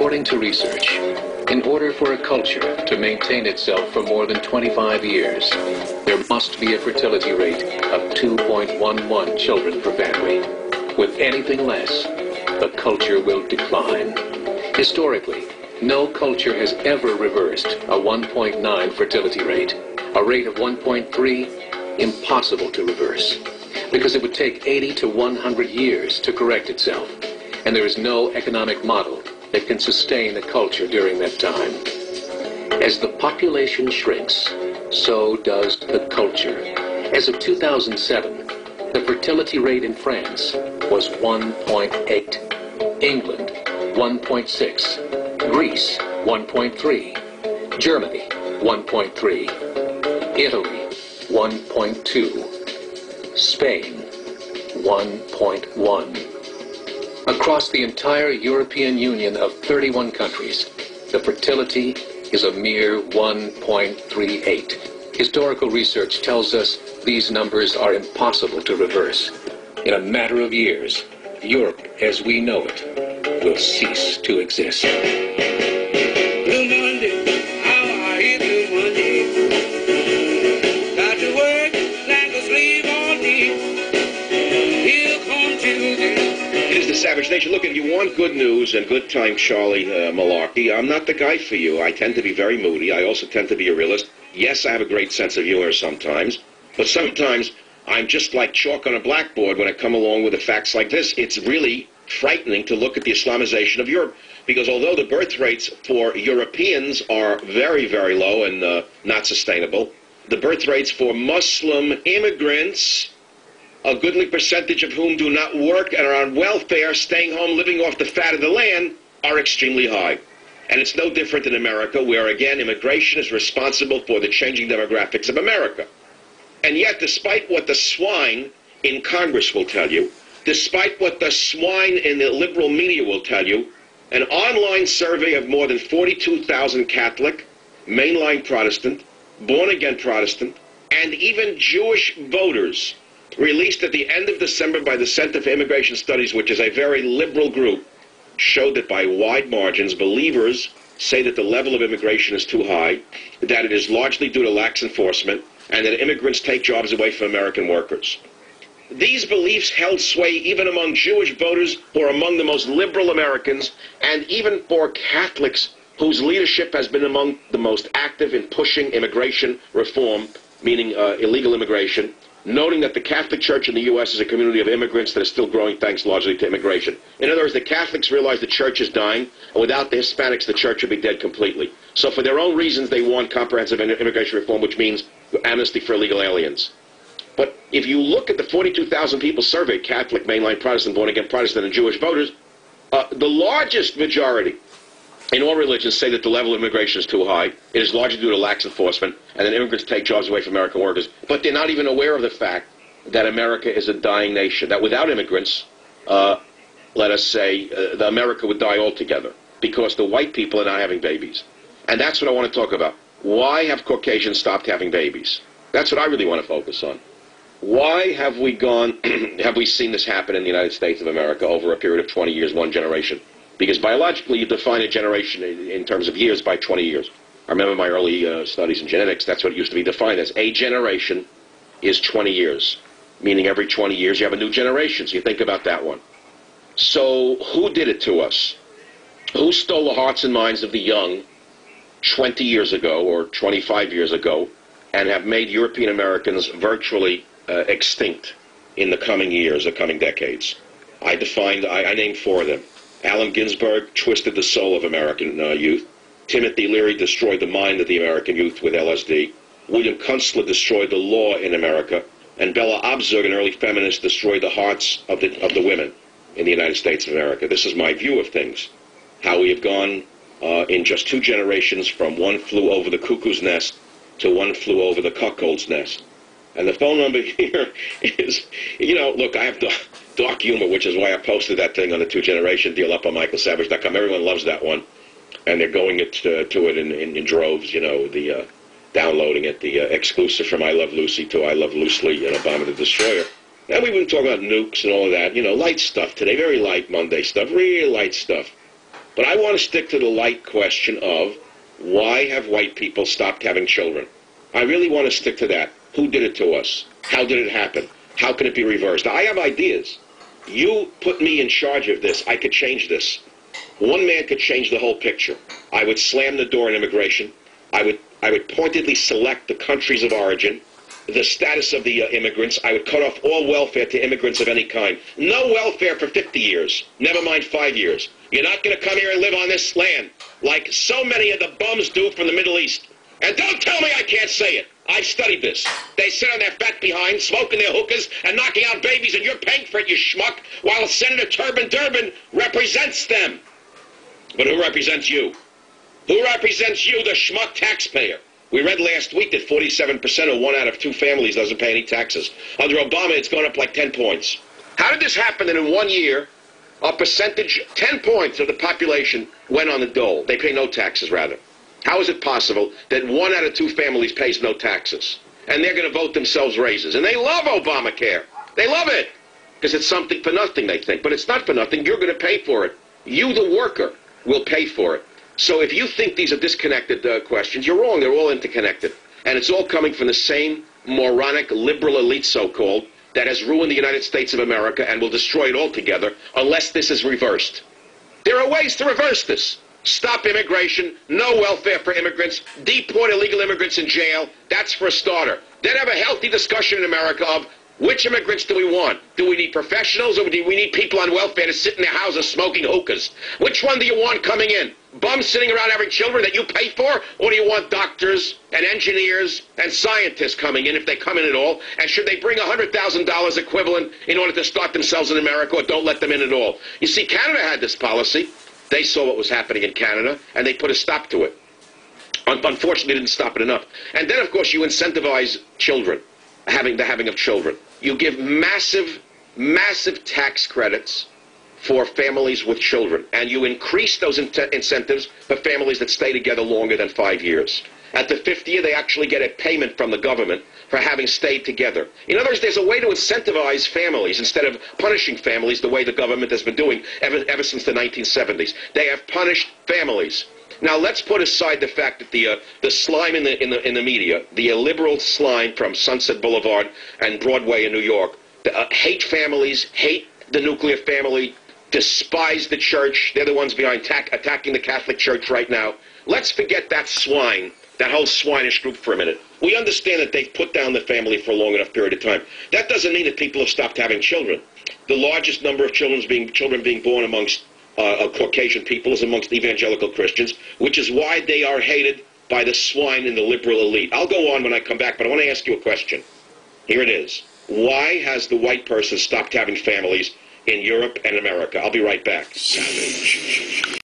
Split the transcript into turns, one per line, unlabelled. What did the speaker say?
According to research, in order for a culture to maintain itself for more than 25 years, there must be a fertility rate of 2.11 children per family. With anything less, the culture will decline. Historically, no culture has ever reversed a 1.9 fertility rate. A rate of 1.3, impossible to reverse, because it would take 80 to 100 years to correct itself, and there is no economic model that can sustain a culture during that time. As the population shrinks, so does the culture. As of 2007, the fertility rate in France was 1.8, England 1.6, Greece 1.3, Germany 1.3, Italy 1.2, Spain 1.1. Across the entire European Union of 31 countries, the fertility is a mere 1.38. Historical research tells us these numbers are impossible to reverse. In a matter of years, Europe as we know it will cease to exist.
Blue Monday, how are you, Blue Monday? Got to work like a slave all day. Here come Tuesday.
It is the Savage Nation. Look, if you want good news and good time, Charlie Malarkey, I'm not the guy for you. I tend to be very moody. I also tend to be a realist. Yes, I have a great sense of humor sometimes, but sometimes I'm just like chalk on a blackboard when I come along with the facts like this. It's really frightening to look at the Islamization of Europe, because although the birth rates for Europeans are very, very low and not sustainable, the birth rates for Muslim immigrants, a goodly percentage of whom do not work and are on welfare, staying home, living off the fat of the land, are extremely high. And it's no different in America, where, again, immigration is responsible for the changing demographics of America. And yet, despite what the swine in Congress will tell you, despite what the swine in the liberal media will tell you, an online survey of more than 42,000 Catholic, mainline Protestant, born-again Protestant, and even Jewish voters released at the end of December by the Center for Immigration Studies, which is a very liberal group, showed that by wide margins, believers say that the level of immigration is too high, that it is largely due to lax enforcement, and that immigrants take jobs away from American workers. These beliefs held sway even among Jewish voters, who are among the most liberal Americans, and even for Catholics whose leadership has been among the most active in pushing immigration reform, meaning illegal immigration, noting that the Catholic Church in the U.S. is a community of immigrants that is still growing thanks largely to immigration. In other words, the Catholics realize the church is dying, and without the Hispanics, the church would be dead completely. So for their own reasons, they want comprehensive immigration reform, which means amnesty for illegal aliens. But if you look at the 42,000 people surveyed, Catholic, mainline Protestant, born-again Protestant, and Jewish voters, the largest majority in all religions say that the level of immigration is too high. It is largely due to lax enforcement, and that immigrants take jobs away from American workers. But they're not even aware of the fact that America is a dying nation, that without immigrants, let us say, America would die altogether, because the white people are not having babies. And that's what I want to talk about. Why have Caucasians stopped having babies? That's what I really want to focus on. Why have we have we seen this happen in the United States of America over a period of 20 years, one generation? Because biologically, you define a generation in terms of years by 20 years. I remember my early studies in genetics. That's what it used to be defined as. A generation is 20 years, meaning every 20 years you have a new generation. So you think about that one. So who did it to us? Who stole the hearts and minds of the young 20 years ago or 25 years ago and have made European Americans virtually extinct in the coming years, the coming decades? I named four of them. Allen Ginsberg twisted the soul of American youth. Timothy Leary destroyed the mind of the American youth with LSD. William Kunstler destroyed the law in America. And Bella Abzug, an early feminist, destroyed the hearts of the women in the United States of America. This is my view of things. How we have gone in just 2 generations from one flew over the cuckoo's nest to one flew over the cuckold's nest. And the phone number here is, look, I have dark humor, which is why I posted that thing on the 2Generation deal up on michaelsavage.com. Everyone loves that one. And they're going to it in droves, the downloading it, the exclusive from I Love Lucy to I Love Loosely and Obama the Destroyer. And we've been talking about nukes and all of that, light stuff today, very light Monday stuff, real light stuff. But I want to stick to the light question of why have white people stopped having children? I really want to stick to that. Who did it to us? How did it happen? How can it be reversed? Now, I have ideas. You put me in charge of this. I could change this. One man could change the whole picture. I would slam the door on immigration. I would pointedly select the countries of origin, the status of the immigrants. I would cut off all welfare to immigrants of any kind. No welfare for 50 years, never mind 5 years. You're not going to come here and live on this land like so many of the bums do from the Middle East. And don't tell me I can't say it. I've studied this. They sit on their fat behind, smoking their hookahs and knocking out babies, and you're paying for it, you schmuck, while Senator Durbin represents them. But who represents you? Who represents you, the schmuck taxpayer? We read last week that 47% of 1 out of 2 families doesn't pay any taxes. Under Obama, it's gone up like 10 points. How did this happen that in 1 year, a percentage, 10 points of the population went on the dole? They pay no taxes, rather. How is it possible that 1 out of 2 families pays no taxes? And they're going to vote themselves raises. And they love Obamacare. They love it. Because it's something for nothing, they think. But it's not for nothing. You're going to pay for it. You, the worker, will pay for it. So if you think these are disconnected questions, you're wrong. They're all interconnected. And it's all coming from the same moronic liberal elite, so-called, that has ruined the United States of America and will destroy it altogether unless this is reversed. There are ways to reverse this. Stop immigration, no welfare for immigrants, deport illegal immigrants in jail. That's for a starter. Then have a healthy discussion in America of which immigrants do we want? Do we need professionals or do we need people on welfare to sit in their houses smoking hookahs? Which one do you want coming in? Bums sitting around having children that you pay for? Or do you want doctors and engineers and scientists coming in, if they come in at all? And should they bring $100,000 equivalent in order to start themselves in America, or don't let them in at all? You see, Canada had this policy. They saw what was happening in Canada, and they put a stop to it. Unfortunately, they didn't stop it enough. And then, of course, you incentivize children, the having of children. You give massive, massive tax credits for families with children, and you increase those incentives for families that stay together longer than 5 years. At the 5th year, they actually get a payment from the government for having stayed together. In other words, there's a way to incentivize families instead of punishing families the way the government has been doing ever since the 1970s. They have punished families. Now, let's put aside the fact that the slime in the media, the illiberal slime from Sunset Boulevard and Broadway in New York, hate families, hate the nuclear family, despise the church. They're the ones behind attacking the Catholic Church right now. Let's forget that swine, that whole swinish group for a minute. We understand that they've put down the family for a long enough period of time. That doesn't mean that people have stopped having children. The largest number of children being born amongst Caucasian people is amongst evangelical Christians, which is why they are hated by the swine in the liberal elite. I'll go on when I come back, but I want to ask you a question. Here it is. Why has the white person stopped having families in Europe and America? I'll be right back. Savage.